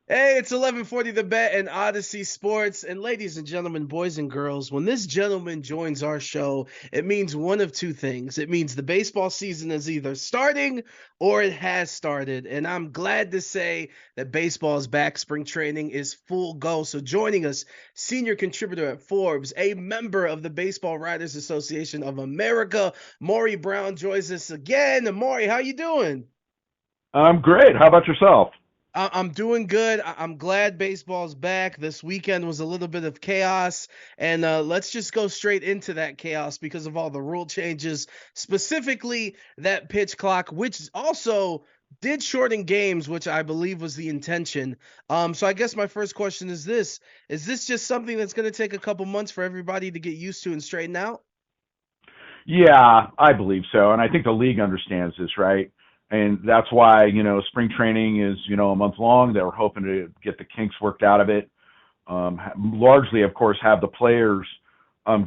Hey, it's 11:40 The Bet and Odyssey Sports. And ladies and gentlemen, boys and girls, when this gentleman joins our show, it means one of two things. It means the baseball season is either starting or it has started. And I'm glad to say that baseball is back. Spring training is full go. So joining us, senior contributor at Forbes, a member of the Baseball Writers Association of America, Maury Brown joins us again. Maury, how you doing? I'm great. How about yourself? I'm doing good. I'm glad baseball's back. This weekend was a little bit of chaos, and let's just go straight into that chaos because of all the rule changes, specifically that pitch clock, which also did shorten games, which I believe was the intention. So I guess my first question is this: is this just something that's going to take a couple months for everybody to get used to and straighten out? Yeah, I believe so, and I think the league understands this, right? And that's why spring training is a month long. They were hoping to get the kinks worked out of it. Largely, of course, have the players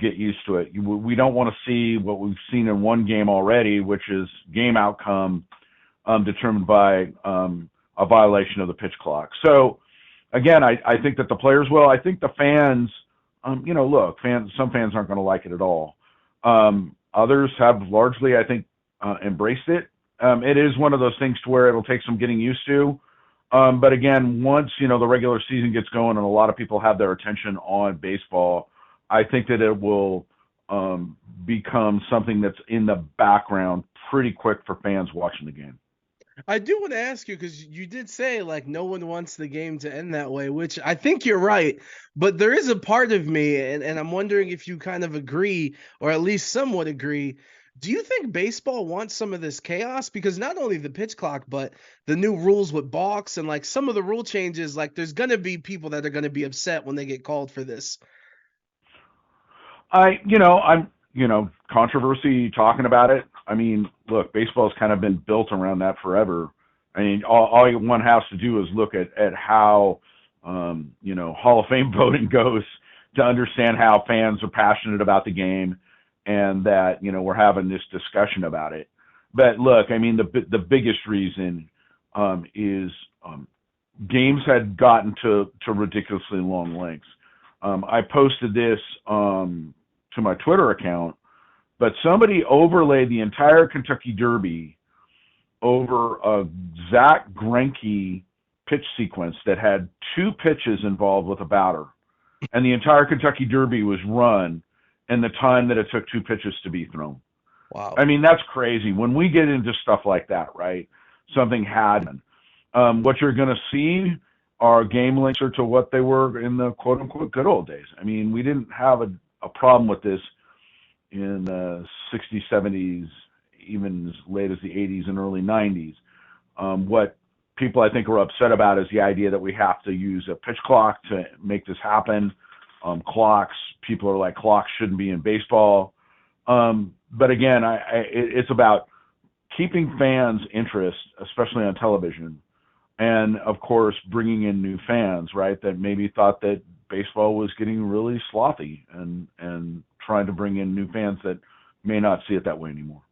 get used to it. We don't want to see what we've seen in one game already, which is game outcome determined by a violation of the pitch clock. So again, I think that the players will. I think the fans, look, some fans aren't going to like it at all. Others have largely, I think, embraced it. It is one of those things to where it'll take some getting used to. But again, once the regular season gets going and a lot of people have their attention on baseball, I think that it will become something that's in the background pretty quick for fans watching the game. I do want to ask you because you did say like no one wants the game to end that way, which I think you're right. But there is a part of me, and I'm wondering if you kind of agree, or at least somewhat agree. Do you think baseball wants some of this chaos? Because not only the pitch clock, but the new rules with balks and like some of the rule changes, like there's gonna be people that are gonna be upset when they get called for this. Controversy talking about it. I mean, look, baseball's kind of been built around that forever. I mean, all one has to do is look at how, Hall of Fame voting goes to understand how fans are passionate about the game and that, we're having this discussion about it. But look, I mean, the biggest reason is games had gotten to ridiculously long lengths. I posted this to my Twitter account, but somebody overlaid the entire Kentucky Derby over a Zach Greinke pitch sequence that had two pitches involved with a batter, and the entire Kentucky Derby was run in the time that it took two pitches to be thrown. I Wow. mean, that's crazy. When we get into stuff like that, right? Something had been. What you're going to see are game links to what they were in the quote unquote good old days. I mean, we didn't have a problem with this in the 60s, 70s, even as late as the 80s and early 90s. What people I think are upset about is the idea that we have to use a pitch clock to make this happen. Clocks, people are like, clocks shouldn't be in baseball. But again, it's about keeping fans' interest, especially on television, and of course bringing in new fans, right? That maybe thought that baseball was getting really slothy, and trying to bring in new fans that may not see it that way anymore.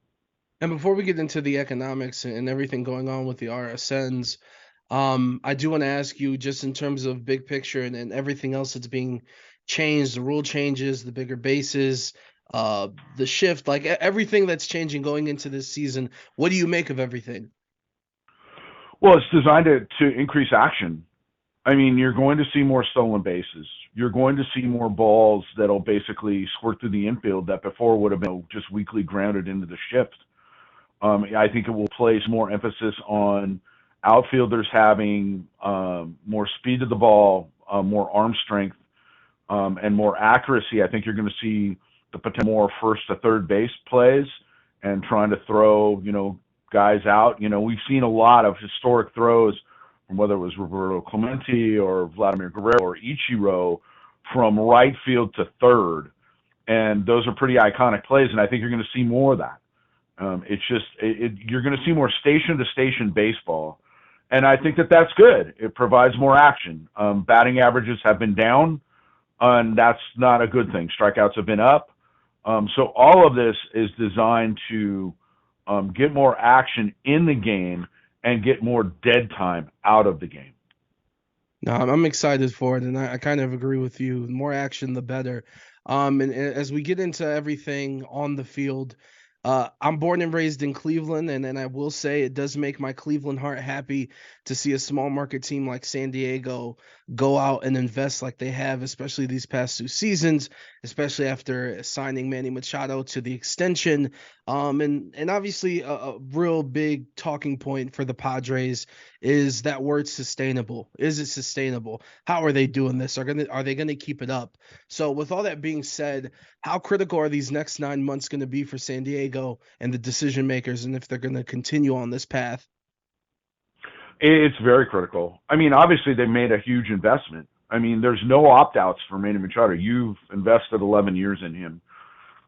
And before we get into the economics and everything going on with the RSNs, I do want to ask you just in terms of big picture and everything else that's being changed, the rule changes, the bigger bases, the shift, like everything that's changing going into this season. What do you make of everything? Well, it's designed to increase action. I mean, you're going to see more stolen bases. You're going to see more balls that'll basically squirt through the infield that before would have been just weakly grounded into the shift. I think it will place more emphasis on outfielders having more speed to the ball, more arm strength, and more accuracy. I think you're going to see the potential more first to third base plays and trying to throw, guys out. We've seen a lot of historic throws from whether it was Roberto Clemente or Vladimir Guerrero or Ichiro from right field to third. And those are pretty iconic plays, and I think you're going to see more of that. It's just you're going to see more station to station baseball, and I think that that's good. It provides more action. Batting averages have been down, and that's not a good thing. Strikeouts have been up. So all of this is designed to get more action in the game and get more dead time out of the game. No, I'm excited for it, and I kind of agree with you. The more action, the better. And as we get into everything on the field, I'm born and raised in Cleveland, and I will say it does make my Cleveland heart happy to see a small market team like San Diego go out and invest like they have, especially these past 2 seasons, especially after signing Manny Machado to the extension. And obviously a real big talking point for the Padres is that word sustainable. Is it sustainable? How are they doing this? Are they gonna keep it up? So with all that being said, how critical are these next 9 months going to be for San Diego and the decision makers, and if they're going to continue on this path? It's very critical. I mean, obviously they made a huge investment. I mean, there's no opt-outs for Manny Machado. You've invested 11 years in him,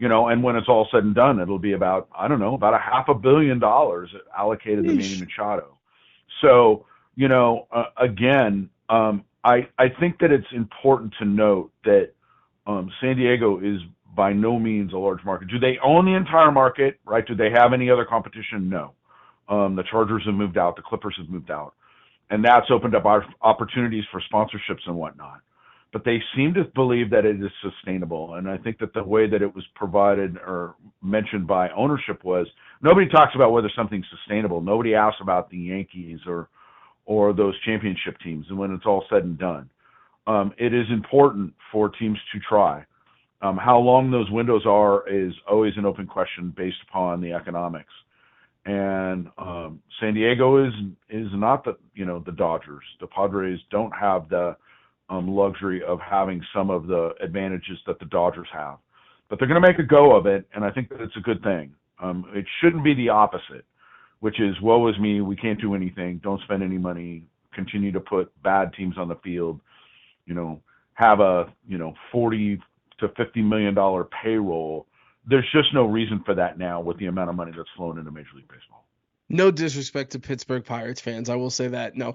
and when it's all said and done, it'll be about, I don't know, about a $500 million allocated to Manny Yeesh. Machado. So, again, I think that it's important to note that San Diego is by no means a large market. Do they own the entire market, right? Do they have any other competition? No. The Chargers have moved out. The Clippers have moved out. And that's opened up opportunities for sponsorships and whatnot. But they seem to believe that it is sustainable. And I think that the way that it was provided or mentioned by ownership was nobody talks about whether something's sustainable. Nobody asks about the Yankees or those championship teams. And when it's all said and done, it is important for teams to try. How long those windows are is always an open question based upon the economics. And San Diego is not the Dodgers. The Padres don't have the luxury of having some of the advantages that the Dodgers have, but they're going to make a go of it, and I think that it's a good thing. It shouldn't be the opposite, which is woe is me, we can't do anything, don't spend any money, continue to put bad teams on the field, have a 40 to $50 million payroll. There's just no reason for that now with the amount of money that's flowing into Major League Baseball. No disrespect to Pittsburgh Pirates fans, I will say that. No.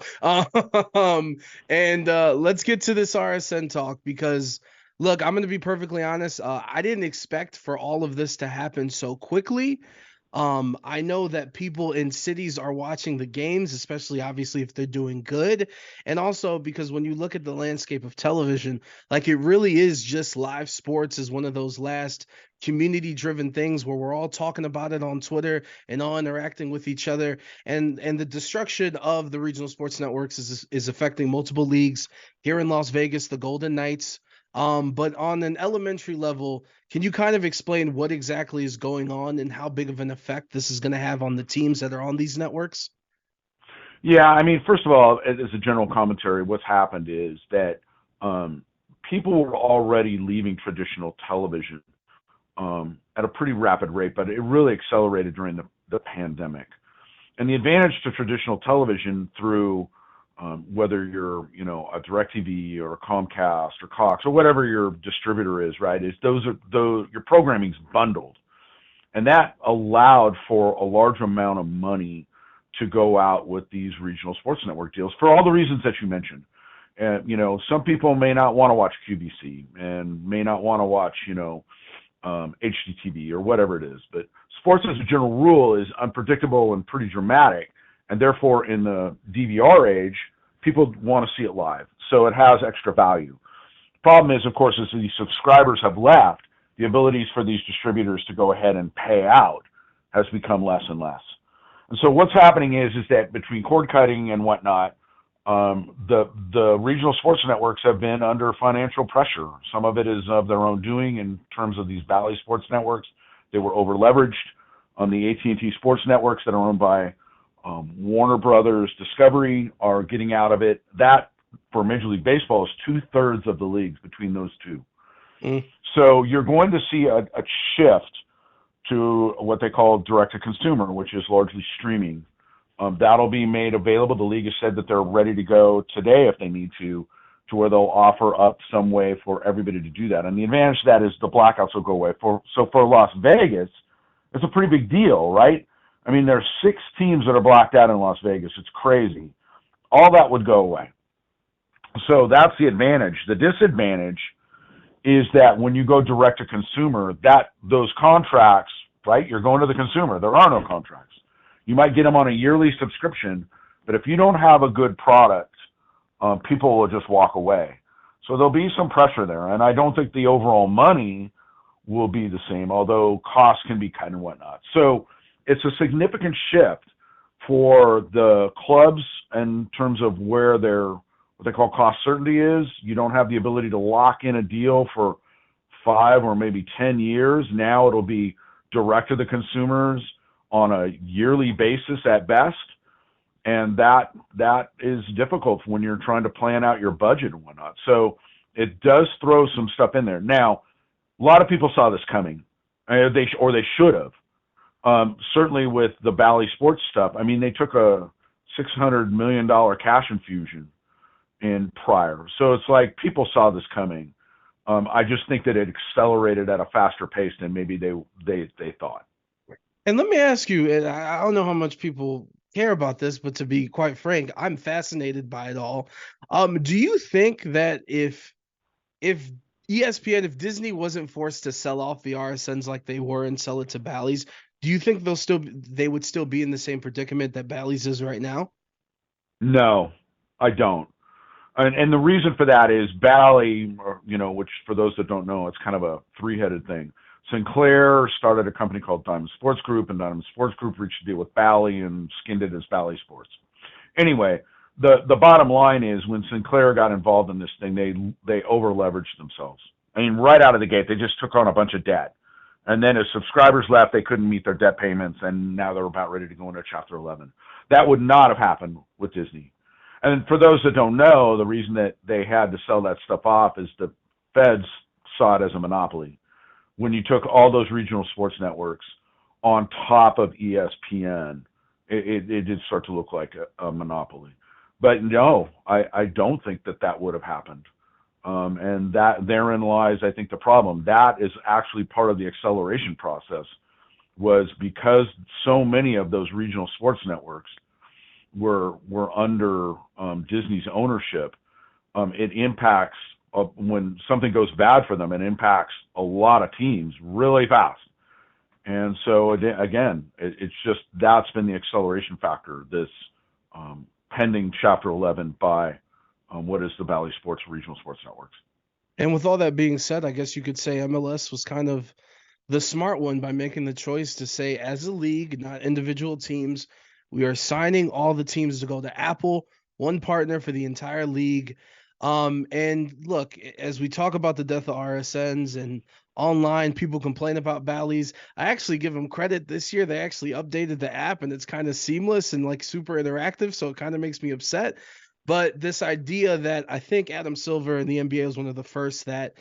And let's get to this RSN talk because, look, I'm going to be perfectly honest. I didn't expect for all of this to happen so quickly. I know that people in cities are watching the games, especially obviously if they're doing good. And also because when you look at the landscape of television, like it really is just live sports is one of those last community driven things where we're all talking about it on Twitter and all interacting with each other. And the destruction of the regional sports networks is affecting multiple leagues here in Las Vegas, the Golden Knights. But on an elementary level, can you kind of explain what exactly is going on and how big of an effect this is going to have on the teams that are on these networks? Yeah, I mean, first of all, as a general commentary, what's happened is that people were already leaving traditional television at a pretty rapid rate, but it really accelerated during the pandemic. And the advantage to traditional television through whether you're, a DirecTV or a Comcast or Cox or whatever your distributor is, right, is your programming's bundled. And that allowed for a large amount of money to go out with these regional sports network deals for all the reasons that you mentioned. And, some people may not want to watch QVC and may not want to watch, HDTV or whatever it is. But sports as a general rule is unpredictable and pretty dramatic. And therefore, in the DVR age, people want to see it live. So it has extra value. The problem is, of course, as these subscribers have left, the abilities for these distributors to go ahead and pay out has become less and less. And so what's happening is that between cord cutting and whatnot, the regional sports networks have been under financial pressure. Some of it is of their own doing in terms of these Valley sports networks. They were over leveraged on the AT&T sports networks that are owned by Warner Brothers Discovery are getting out of it. That, for Major League Baseball, is 2/3 of the leagues between those two. Mm. So you're going to see a shift to what they call direct-to-consumer, which is largely streaming. That'll be made available. The league has said that they're ready to go today if they need to where they'll offer up some way for everybody to do that. And the advantage to that is the blackouts will go away. So for Las Vegas, it's a pretty big deal, right? I mean, there's 6 teams that are blacked out in Las Vegas. It's crazy. All that would go away. So that's the advantage. The disadvantage is that when you go direct to consumer, those contracts, right, you're going to the consumer. There are no contracts. You might get them on a yearly subscription, but if you don't have a good product, people will just walk away. So there'll be some pressure there, and I don't think the overall money will be the same, although costs can be cut and whatnot. So it's a significant shift for the clubs in terms of where their what they call cost certainty is. You don't have the ability to lock in a deal for 5 or maybe 10 years. Now it'll be direct to the consumers on a yearly basis at best. And that is difficult when you're trying to plan out your budget and whatnot. So it does throw some stuff in there. Now, a lot of people saw this coming, or they should have. Certainly with the Bally Sports stuff. I mean, they took a $600 million cash infusion in prior. So it's like people saw this coming. I just think that it accelerated at a faster pace than maybe they thought. And let me ask you, and I don't know how much people care about this, but to be quite frank, I'm fascinated by it all. Do you think that if ESPN, if Disney wasn't forced to sell off the RSNs like they were and sell it to Bally's, do you think they would still be in the same predicament that Bally's is right now? No, I don't. And the reason for that is Bally, which for those that don't know, it's kind of a three-headed thing. Sinclair started a company called Diamond Sports Group, and Diamond Sports Group reached a deal with Bally and skinned it as Bally Sports. Anyway, the bottom line is when Sinclair got involved in this thing, they over-leveraged themselves. I mean, right out of the gate, they just took on a bunch of debt. And then as subscribers left, they couldn't meet their debt payments, and now they're about ready to go into Chapter 11. That would not have happened with Disney. And for those that don't know, the reason that they had to sell that stuff off is the feds saw it as a monopoly. When you took all those regional sports networks on top of ESPN, it did start to look like a monopoly. But no, I don't think that would have happened. And that therein lies, I think, the problem. That is actually part of the acceleration process, was because so many of those regional sports networks were under Disney's ownership. It impacts when something goes bad for them. It impacts a lot of teams really fast. And so again, it's just that's been the acceleration factor. This pending Chapter 11 by what is the Bally Sports regional sports networks. And with all that being said, I guess you could say MLS was kind of the smart one by making the choice to say, as a league, not individual teams, we are signing all the teams to go to Apple, one partner for the entire league. And look, as we talk about the death of RSNs and online, people complain about Bally's. I actually give them credit. This year, they actually updated the app, and it's kind of seamless and like super interactive. So it kind of makes me upset. But this idea that I think Adam Silver in the NBA was one of the first that,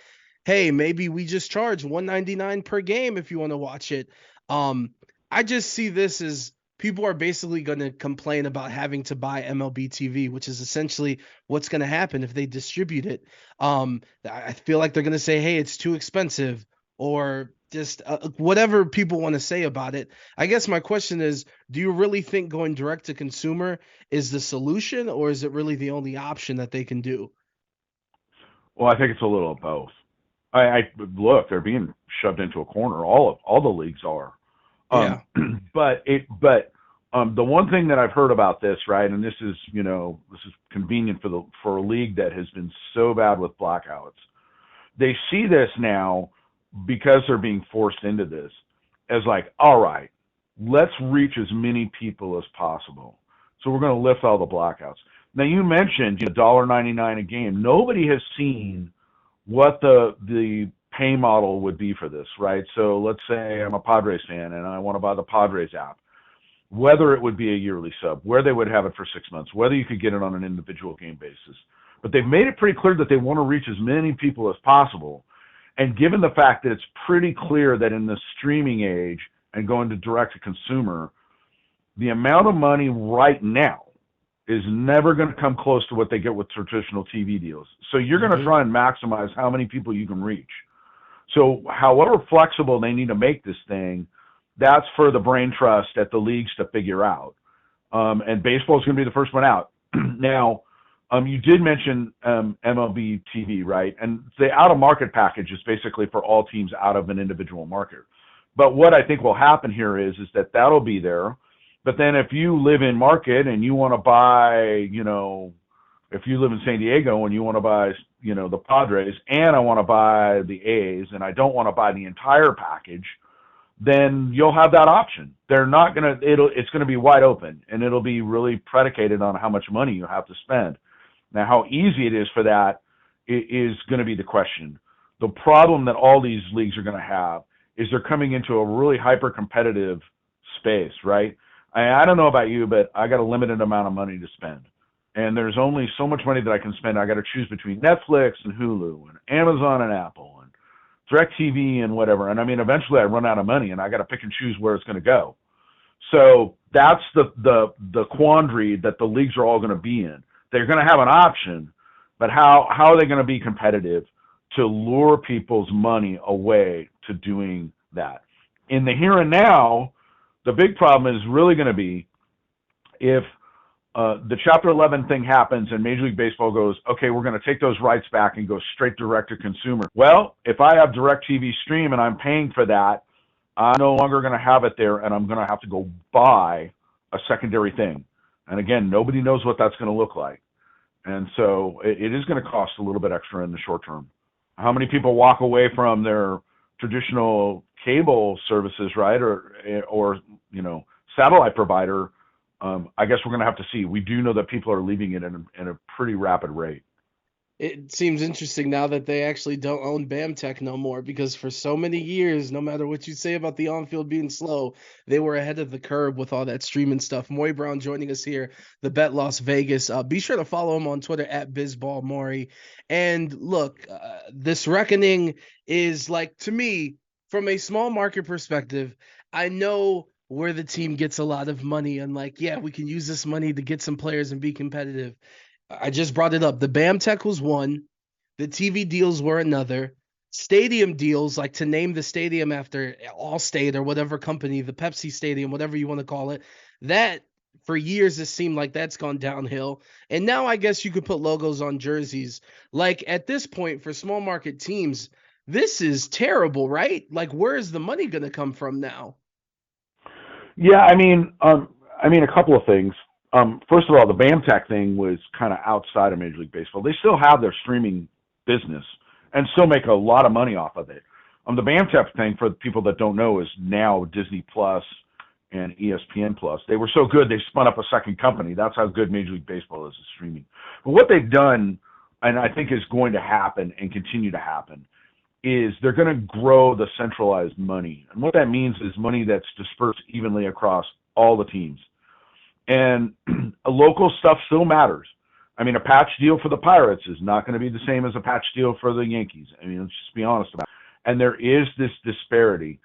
hey, maybe we just charge $1.99 per game if you want to watch it. I just see this as people are basically going to complain about having to buy MLB TV, which is essentially what's going to happen if they distribute it. I feel like they're going to say, hey, it's too expensive, or just whatever people want to say about it. I guess my question is, do you really think going direct to consumer is the solution, or is it really the only option that they can do? Well, I think it's a little of both. I look, they're being shoved into a corner. All the leagues are. Yeah. But the one thing that I've heard about this, right, and this is convenient for a league that has been so bad with blackouts. They see this now, because they're being forced into this, as like, all right, let's reach as many people as possible. So we're going to lift all the blackouts. Now, you mentioned $1.99 a game. Nobody has seen what the pay model would be for this, right? So let's say I'm a Padres fan and I want to buy the Padres app. Whether it would be a yearly sub, where they would have it for 6 months, whether you could get it on an individual game basis. But they've made it pretty clear that they want to reach as many people as possible. And given the fact that it's pretty clear that in the streaming age and going to direct to consumer, the amount of money right now is never going to come close to what they get with traditional TV deals. So you're going to try and maximize how many people you can reach. So however flexible they need to make this thing, that's for the brain trust at the leagues to figure out. And baseball is going to be the first one out. Now, you did mention MLB TV, right? And the out-of-market package is basically for all teams out of an individual market. But what I think will happen here is that that'll be there. But then if you live in market and you want to buy, if you live in San Diego and you want to buy, the Padres, and I want to buy the A's, and I don't want to buy the entire package, then you'll have that option. They're not gonna. It's gonna be wide open, and it'll be really predicated on how much money you have to spend. Now, how easy it is for that is going to be the question. The problem that all these leagues are going to have is they're coming into a really hyper-competitive space, right? I don't know about you, but I got a limited amount of money to spend. And there's only so much money that I can spend. I got to choose between Netflix and Hulu and Amazon and Apple and DirecTV and whatever. And I mean, eventually I run out of money and I got to pick and choose where it's going to go. So that's the quandary that the leagues are all going to be in. They're going to have an option, but how are they going to be competitive to lure people's money away to doing that? In the here and now, the big problem is really going to be if the Chapter 11 thing happens and Major League Baseball goes, okay, we're going to take those rights back and go straight direct to consumer. Well, if I have DirecTV Stream and I'm paying for that, I'm no longer going to have it there, and I'm going to have to go buy a secondary thing. And again, nobody knows what that's going to look like. And so it is going to cost a little bit extra in the short term. How many people walk away from their traditional cable services, right, or satellite provider? I guess we're going to have to see. We do know that people are leaving it in a pretty rapid rate. It seems interesting now that they actually don't own BAMTech no more, because for so many years, no matter what you say about the on-field being slow, they were ahead of the curve with all that streaming stuff. Maury Brown joining us here, the Bet Las Vegas. Be sure to follow him on Twitter at BizBallMaury. And look, this reckoning is like, to me, from a small market perspective, I know where the team gets a lot of money and like, yeah, we can use this money to get some players and be competitive. I just brought it up. The BAMTech was one. The TV deals were another. Stadium deals, like to name the stadium after Allstate or whatever company, the Pepsi Stadium, whatever you want to call it, that for years it seemed like that's gone downhill. And now I guess you could put logos on jerseys. Like at this point for small market teams, this is terrible, right? Like where is the money going to come from now? Yeah, I mean, a couple of things. First of all, the BAMTech thing was kind of outside of Major League Baseball. They still have their streaming business and still make a lot of money off of it. The BAMTech thing, for people that don't know, is now Disney Plus and ESPN Plus. They were so good, they spun up a second company. That's how good Major League Baseball is at streaming. But what they've done, and I think is going to happen and continue to happen, is they're going to grow the centralized money. And what that means is money that's dispersed evenly across all the teams. And local stuff still matters. I mean, a patch deal for the Pirates is not going to be the same as a patch deal for the Yankees. I mean, let's just be honest about it. And there is this disparity.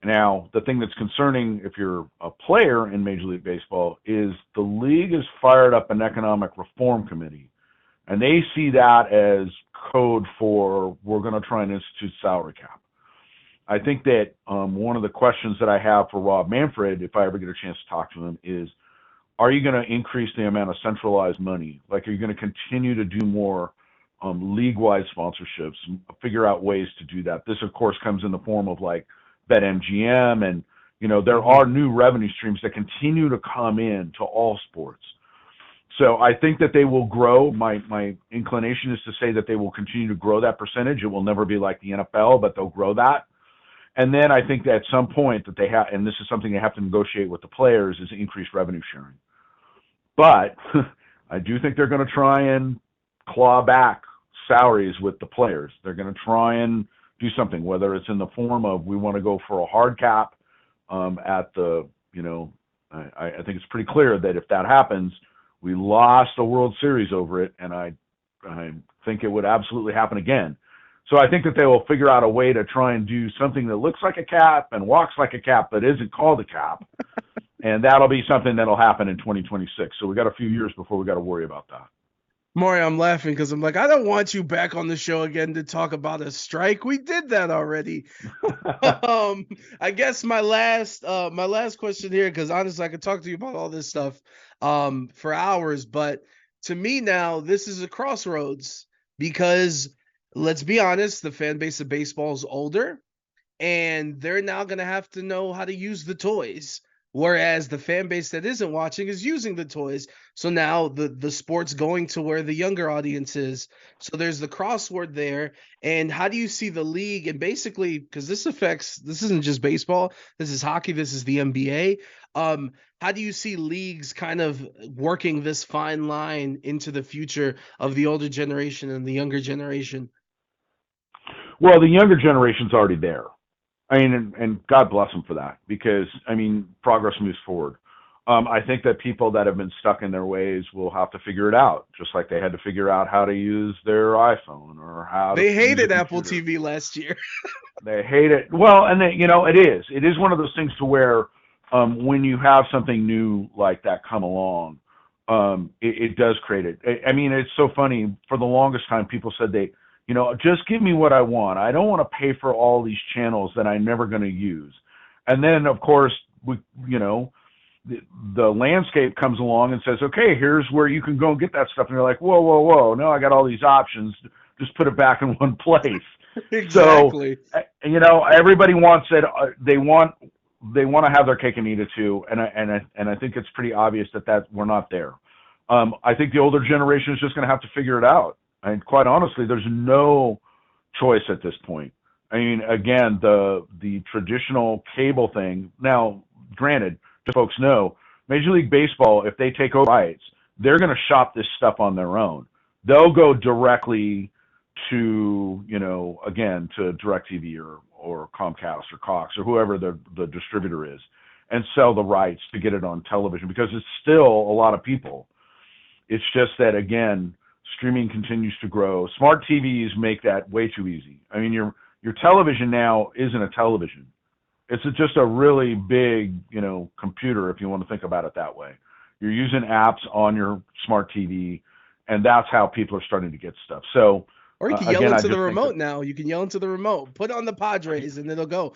Now, the thing that's concerning if you're a player in Major League Baseball is the league has fired up an economic reform committee. And they see that as code for we're going to try and institute salary cap. I think that one of the questions that I have for Rob Manfred, if I ever get a chance to talk to him, is, are you going to increase the amount of centralized money? Like, are you going to continue to do more league-wide sponsorships, figure out ways to do that? This, of course, comes in the form of like BetMGM, and there are new revenue streams that continue to come in to all sports. So I think that they will grow. My inclination is to say that they will continue to grow that percentage. It will never be like the NFL, but they'll grow that. And then I think that at some point that they have, and this is something they have to negotiate with the players, is increased revenue sharing. But I do think they're going to try and claw back salaries with the players. They're going to try and do something, whether it's in the form of we want to go for a hard cap at the, I think it's pretty clear that if that happens, we lost a World Series over it, and I think it would absolutely happen again. So I think that they will figure out a way to try and do something that looks like a cap and walks like a cap but isn't called a cap. And that'll be something that'll happen in 2026. So we got a few years before we got to worry about that. Maury, I'm laughing because I'm like, I don't want you back on the show again to talk about a strike. We did that already. I guess my last question here, because honestly, I could talk to you about all this stuff for hours, but to me now, this is a crossroads because let's be honest, the fan base of baseball is older, and they're now going to have to know how to use the toys. Whereas the fan base that isn't watching is using the toys. So now the sport's going to where the younger audience is. So there's the crossword there. And how do you see the league? And basically, because this isn't just baseball, this is hockey, this is the NBA. How do you see leagues kind of working this fine line into the future of the older generation and the younger generation? Well, the younger generation's already there. I mean, and God bless them for that, because I mean, progress moves forward. I think that people that have been stuck in their ways will have to figure it out, just like they had to figure out how to use their iPhone or how to They use a hated Apple computer. TV last year. They hate it. Well, and you know, it is. It is one of those things to where when you have something new like that come along, it does create it. I mean, it's so funny. For the longest time, people said just give me what I want. I don't want to pay for all these channels that I'm never going to use. And then, of course, the landscape comes along and says, okay, here's where you can go and get that stuff. And you're like, whoa, whoa, whoa. No, I got all these options. Just put it back in one place. Exactly. So, everybody wants it. They want to have their cake and eat it too. And I think it's pretty obvious that we're not there. I think the older generation is just going to have to figure it out. And quite honestly, there's no choice at this point. I mean, again, the traditional cable thing. Now, granted, just folks know, Major League Baseball, if they take over rights, they're going to shop this stuff on their own. They'll go directly to, again, to DirecTV or Comcast or Cox or whoever the distributor is, and sell the rights to get it on television, because it's still a lot of people. It's just that, again, streaming continues to grow. Smart TVs make that way too easy. I mean, your television now isn't a television. It's just a really big, computer, if you want to think about it that way. You're using apps on your smart TV, and that's how people are starting to get stuff. So, or you can yell into the remote now. You can yell into the remote. Put on the Padres, and it'll go.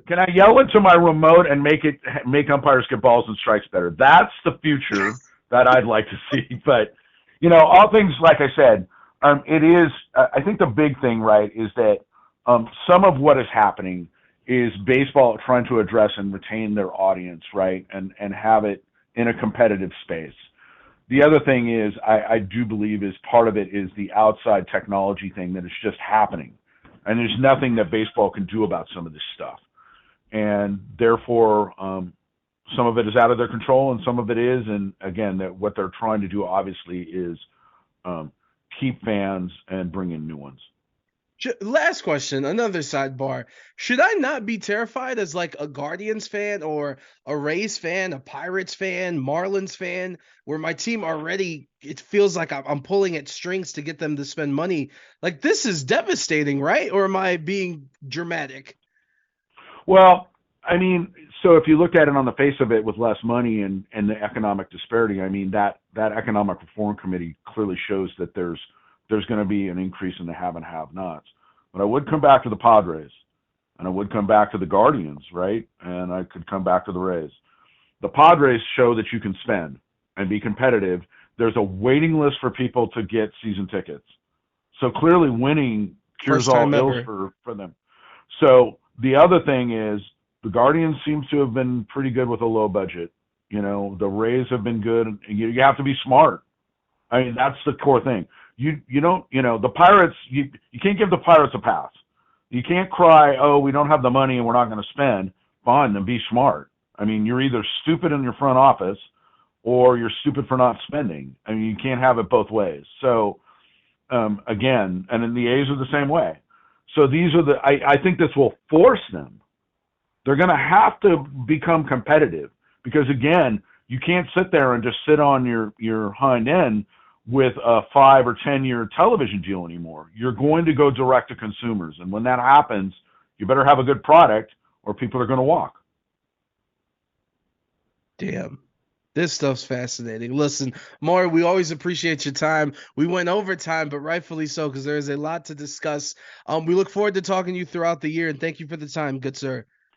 Can I yell into my remote and make umpires get balls and strikes better? That's the future that I'd like to see. But, all things, like I said, it is, I think the big thing, right, is that some of what is happening is baseball trying to address and retain their audience, right, and have it in a competitive space. The other thing is, I do believe is part of it is the outside technology thing that is just happening. And there's nothing that baseball can do about some of this stuff. And therefore, some of it is out of their control and some of it is. And again, that what they're trying to do obviously is keep fans and bring in new ones. Last question, another sidebar. Should I not be terrified as like a Guardians fan or a Rays fan, a Pirates fan, Marlins fan, where my team already, it feels like I'm pulling at strings to get them to spend money? Like, this is devastating, right? Or am I being dramatic? Well, I mean, so if you looked at it on the face of it with less money and the economic disparity, I mean, that economic reform committee clearly shows that there's going to be an increase in the have and have-nots. But I would come back to the Padres, and I would come back to the Guardians, right? And I could come back to the Rays. The Padres show that you can spend and be competitive. There's a waiting list for people to get season tickets. So clearly winning cures all ills for them. So the other thing is the Guardians seem to have been pretty good with a low budget. The Rays have been good. You have to be smart. I mean, that's the core thing. You don't, the Pirates, you can't give the Pirates a pass. You can't cry, oh, we don't have the money and we're not going to spend. Fine, then be smart. I mean, you're either stupid in your front office or you're stupid for not spending. I mean, you can't have it both ways. So, again, and then the A's are the same way. So these are I think this will force them. They're going to have to become competitive because, again, you can't sit there and just sit on your hind end with a 5 or 10 year television deal anymore. You're going to go direct to consumers. And when that happens, you better have a good product or people are going to walk. Damn. This stuff's fascinating. Listen, Maury, we always appreciate your time. We went over time, but rightfully so, because there is a lot to discuss. We look forward to talking to you throughout the year, and thank you for the time, good sir.